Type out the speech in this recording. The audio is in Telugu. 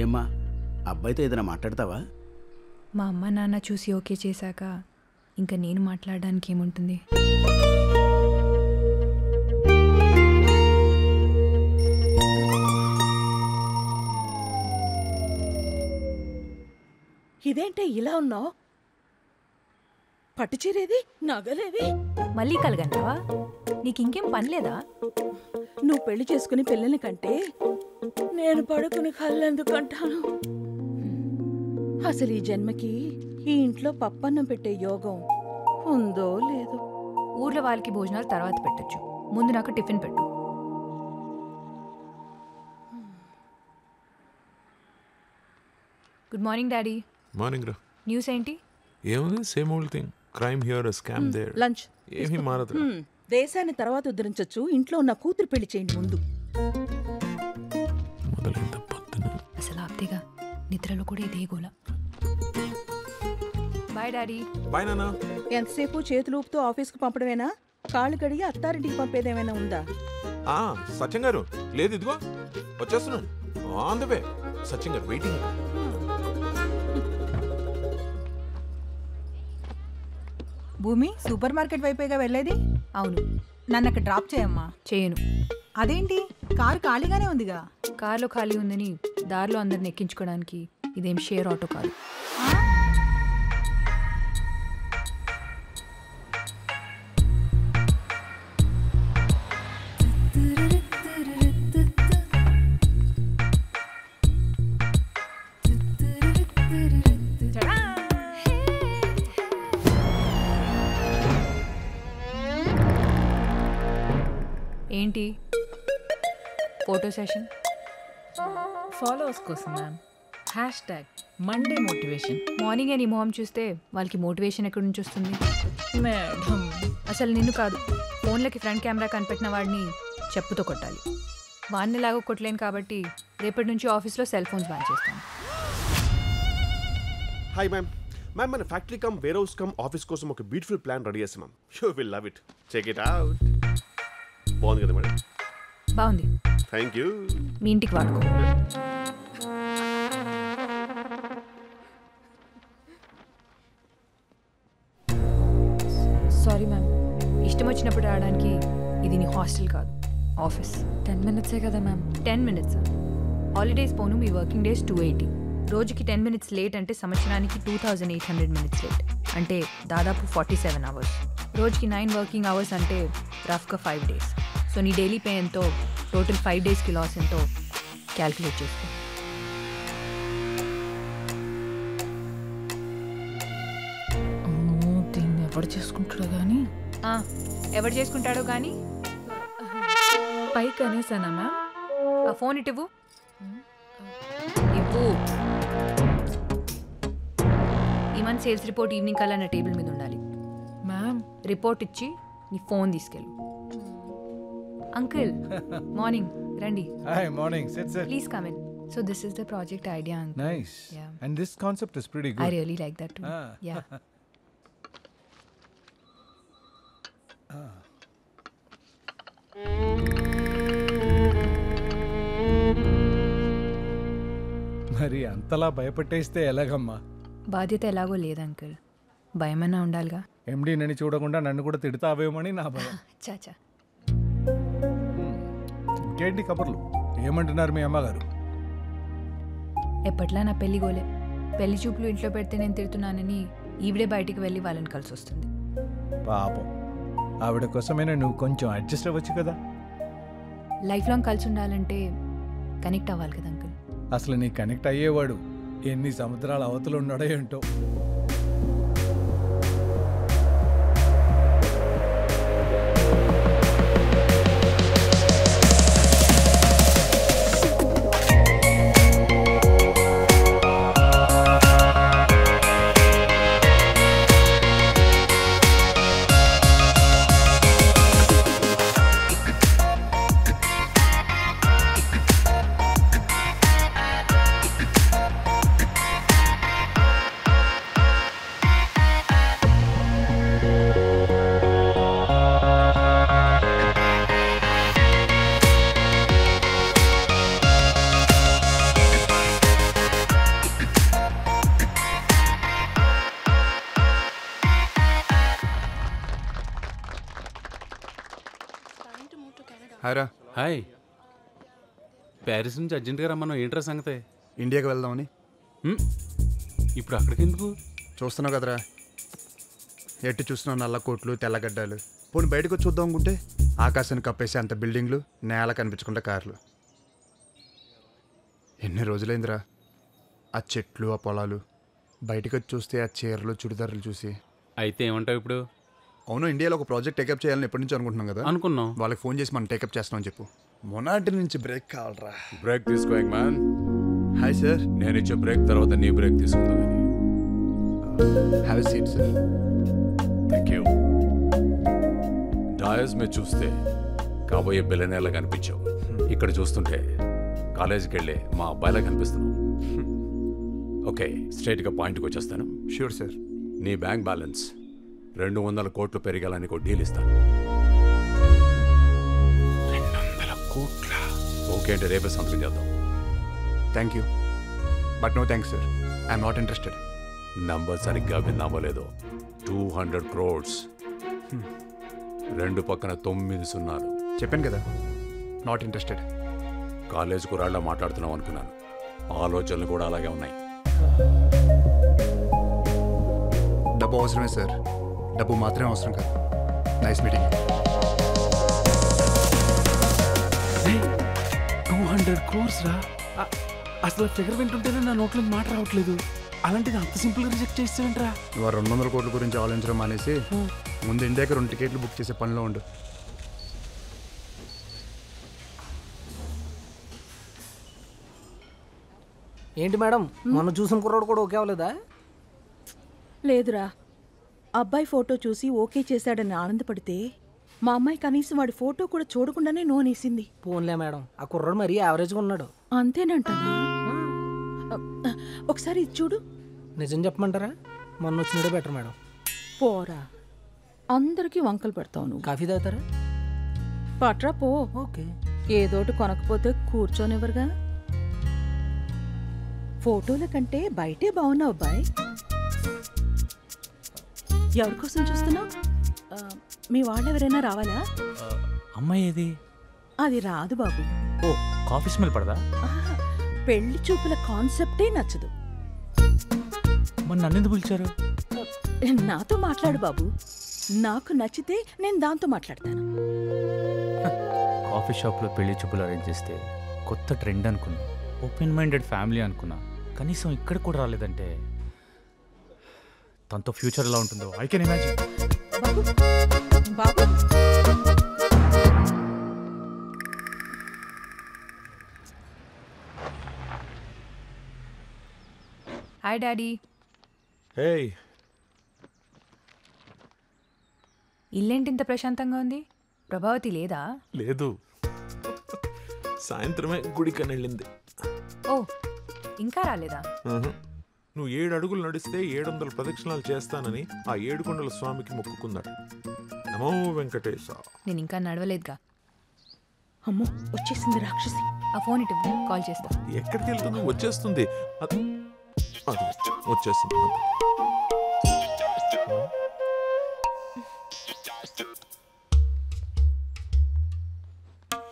ఏమ్మా అబ్బాయితో ఏదైనా మాట్లాడతావా? మా అమ్మ నాన్న చూసి ఓకే చేశాక ఇంకా నేను మాట్లాడడానికి ఏముంటుంది? ఇదేంటే ఇలా ఉన్నావు? పట్టుచీరేది, నగలేవి? మళ్ళీ కలగంటావా? నీకు ఇంకేం పని లేదా? నువ్వు పెళ్లి చేసుకుని పిల్లల్ని కంటే నేను పడుకుని కళ్ళెందుకంటాను? అసలు ఈ జన్మకి ఈ ఇంట్లో పప్పన్నం పెట్టే యోగం ఉందో లేదో? ఊర్లో వాళ్ళకి భోజనాలు తర్వాత పెట్టచ్చు, ముందు నాకు టిఫిన్ పెట్టు. Good morning daddy. మార్నింగ్ రా. న్యూస్ ఏంటి? ఏముంది, same old thing. Crime here, scam there. లంచ్ ఏమీ మారదు. దేశాన్ని తర్వాత ఉద్ధరించొచ్చు, ఇంట్లో ఉన్న కూతురు పెళ్లి చేయండి ముందు. మొదలైంది పొద్దున. అసలు ఆప్తేగా నిద్రలో కూడా ఇదే గోల. Bye daddy. బాయ్ నాన్న. ఎంతసేపు చేతులు ఊపుతూ ఆఫీస్కి పంపడమేనా? కాళ్ళు కడిగి అత్తారింటికి పంపేదేమైనా ఉందా? సత్యం గారు లేదు, ఇదిగో వచ్చేస్తున్నాను. On the way. సత్యం గారు వెయిటింగ్. భూమి సూపర్ మార్కెట్ వైపేగా వెళ్ళేది? అవును. నన్ను అక్కడ డ్రాప్ చేయమ్మా. చేయను. అదేంటి, కారు ఖాళీగానే ఉందిగా? కార్లో ఖాళీ ఉందని దారిలో అందరిని ఎక్కించుకోవడానికి ఇదేం షేర్ ఆటో కాదు. ఏంటి ఫోటో సెషన్? ఫాలోవర్స్ కోసం మ్యామ్. #Monday motivation. మార్నింగే నీ మొహం చూస్తే వాళ్ళకి మోటివేషన్ ఎక్కడి నుంచి వస్తుంది? మేడం అసలు నిన్ను కాదు, ఫోన్లకి ఫ్రంట్ కెమెరా కనిపెట్టిన వాడిని చెప్పుతో కొట్టాలి. వాడిని లాగా కొట్టలేను కాబట్టి రేపటి నుంచి ఆఫీస్లో సెల్ ఫోన్స్ బ్యాన్ చేస్తాను. Hi ma'am. మ్యామ్, మన factory cum warehouse cum office కోసం ఒక బ్యూటిఫుల్ ప్లాన్ రెడీ చేస్తాం ma'am. You will love it. Check it out. బాగుంది కదా మేడం? బాగుంది. Thank you. మీ ఇంటికి వాడుకో. సారీ మ్యామ్, ఇష్టం వచ్చినప్పుడు రావడానికి ఇది నీ హాస్టల్ కాదు, ఆఫీస్. 10 minutes కదా మ్యామ్? 10 minutes. హాలిడేస్ పోను, మీ వర్కింగ్ డేస్ 280. రోజుకి 10 minutes లేట్ అంటే సంవత్సరానికి 2800 minutes లేట్, అంటే దాదాపు 47 hours. రోజుకి 9 working hours అంటే రఫ్గా 5 days. సో నీ డైలీ పే ఎంతో, టోటల్ 5 daysకి లాస్ ఎంతో క్యాల్కులేట్ చేసుకో. దీన్ని ఎవరు చేసుకుంటాడో కానీ. ఎవరు చేసుకుంటాడో కానీ పైకి అనేసానా మ్యామ్? ఆ ఫోన్ ఇవ్వు. ఈ మంత్ సేల్స్ రిపోర్ట్ ఈవినింగ్ కల్లా నా టేబుల్ మీద ఉండాలి. మ్యామ్ రిపోర్ట్ ఇచ్చి నీ ఫోన్ తీసుకెళ్ళు. అంకుల్ మార్నింగ్ రండి. Hi, morning. Sit. Please come in. So this is the project idea, uncle. Nice. Yeah. And this concept is pretty good. I really like that too. Yeah. మరి అంతలా భయపెట్టేస్తే ఎలాగమ్మా? బాధ్యత ఎలాగో లేదు అంకుల్, భయమన్నా ఉండాలిగా. ఎండి నన్ను చూడకుండా నన్ను కూడా తిడతావేమని నా భయం. చాచా. ఇంకేంటి కబుర్లు? ఏమంటున్నారు మీ అమ్మగారు? ఎప్పట్లా నా పెళ్లి గోలే. పెళ్లి చూపులు ఇంట్లో పెడితే నేను తిడుతున్నానని ఈవిడే బయటికి వెళ్ళి వాళ్ళని కలిసి వస్తుంది. పాపం, ఆవిడ కోసమైనా నువ్వు కొంచెం అడ్జస్ట్ అవ్వచ్చు కదా. లైఫ్ లాంగ్ కలిసి ఉండాలంటే కనెక్ట్ అవ్వాలి కదా అంకుల్. అసలు నీ కనెక్ట్ అయ్యేవాడు ఎన్ని సముద్రాల అవతలు ఉన్నాడో ఏంటో. హాయ్రా. హాయ్. ప్యారిస్ నుంచి అర్జెంట్గా రమ్మన్నావు, ఏంట్రా సంగతే? ఇండియాకి వెళ్దామని. ఇప్పుడు అక్కడికి ఎందుకు? చూస్తున్నావు కదరా, ఎట్టి చూస్తున్నావు నల్ల కోట్లు తెల్లగడ్డలు. పోనీ బయటకు వచ్చి చూద్దాం అనుకుంటే ఆకాశాన్ని కప్పేసి అంత బిల్డింగ్లు, నేల కనిపించకుండా కార్లు. ఎన్ని రోజులైందిరా ఆ చెట్లు, ఆ పొలాలు. బయటకు వచ్చి చూస్తే ఆ చీరలు, చుడిదారులు చూసి. అయితే ఏమంటావు ఇప్పుడు? అవును, ఇండియాలో ఒక ప్రాజెక్ట్ టేకప్ చేయాలని ఎప్పటి నుంచి అనుకుంటున్నాం కదా. అనుకున్నాం. వాళ్ళకి ఫోన్ చేసి మనం టేకప్ చేస్తామని చెప్పు. మొనాటి నుంచి బ్రేక్ కావాలరా. బ్రేక్ తీసుకోండి మ్యాన్. Hi sir. నేను ఇచ్చే బ్రేక్ తర్వాత నీ బ్రేక్ తీసుకుందాం. Have a seat sir. Thank you. డాయస్ మీద చూస్తే కాబోయే బిల్లనేలా కనిపించావు. ఇక్కడ చూస్తుంటే కాలేజీకి వెళ్ళే మా అబ్బాయిలా కనిపిస్తున్నావు. ఓకే, స్ట్రైట్గా పాయింట్కి వచ్చేస్తాను. Sure sir. నీ బ్యాంక్ బ్యాలెన్స్ 200 కోట్లు పెరిగాలని ఒక డీల్ ఇస్తాను. 200 కోట్ల? ఓకే అంటే రేపే సంతకం చేద్దాం. Thank you but no thanks sir. I'm not interested. Number సరిగ్గా విన్నామో 200 crores. 2 పక్కన 9 సున్నాలు. చెప్పాను కదా, నాట్ ఇంట్రెస్టెడ్. కాలేజ్ కురాళ్ళ మాట్లాడుతున్నాం అనుకున్నాను. ఆలోచనలు కూడా అలాగే ఉన్నాయి. డబ్బు అవసరమే సార్, డబ్బు మాత్రమే అవసరం కాదు. Nice meeting. 200 crores రా. అసలు ఫిగర్ వింటుంటేనే నా నోట్లో మాట రావట్లేదు. అలాంటిది అంత సింపుల్గా రిజెక్ట్ చేస్తావేంట్రా? ఇవాళ 200 కోట్ల గురించి ఆలోచించడం మానేసి ముందు ఇండియాకి 2 టికెట్లు బుక్ చేసే పనిలో ఉండు. ఏంటి మేడం, మొన్న చూసిన కుర్రాడు కూడా ఓకే అవ్వలేదా? లేదురా, అబ్బాయి ఫోటో చూసి ఓకే చేశాడని ఆనందపడితే మా అమ్మాయి కనీసం వాడి ఫోటో కూడా చూడకుండానే నోనేసింది. పోన్లే మేడం, ఆ కుర్రాడు మరీ యావరేజ్గా ఉన్నాడు. అంతేనంటావా? ఒకసారి ఇది చూడు. నిజం చెప్పమంటారా, మొన్న వచ్చినడే బెటర్ మేడం. పోరా, అందరికీ వంకలు పెడతావు నువ్వు. కాఫీ తాగుతారా? పట్రా పో. ఓకే. ఏదోటి కొనకపోతే కూర్చోనివ్వరుగా. ఫోటోల కంటే బయటే బాగున్నావు అబ్బాయి. ఎవరి కోసం చూస్తున్నావు? మీ వాళ్ళెవరైనా రావాలా? అమ్మాయి ఏది? అది రాదు బాబు. ఓ, కాఫీ స్మెల్ పడదా? పెళ్లి చూపుల కాన్సెప్టే నచ్చదు. మరి నన్నెందుకు పిలిచారు? నాతో మాట్లాడు బాబు. నాకు నచ్చితే నేను దాంతో మాట్లాడతాను. కాఫీ షాప్లో పెళ్లి చూపులు అరేంజ్ చేస్తే కొత్త ట్రెండ్ అనుకున్నా. ఓపెన్ మైండెడ్ ఫ్యామిలీ అనుకున్నా. కనీసం ఇక్కడ కూడా రాలేదంటే తనతో ఫ్యూచర్ ఎలా ఉంటుందో ఐ కెన్ ఇమాజిన్. బాబు బాబు హాయ్ డాడీ. హేయ్, ఇల్లేంటి ఇంత ప్రశాంతంగా ఉంది? ప్రభావతి లేదా? లేదు, సాయంత్రమే గుడికని వెళ్ళింది. ఓ, ఇంకా రాలేదా? నువ్వు 7 అడుగులు నడిస్తే 700 ప్రదక్షిణాలు చేస్తానని ఆ 7 కొండల స్వామికి మొక్కుకుందాడు. నమో వెంకటేశ. నేను ఇంకా నడవలేదుగా. అమ్మో, వచ్చేసింది రాక్షసి. ఆ ఫోన్ ఇటు కాల్ చేస్తా. ఎక్కడికి వెళ్తుంది? వచ్చేస్తుంది. అది వచ్చేస్తుంది.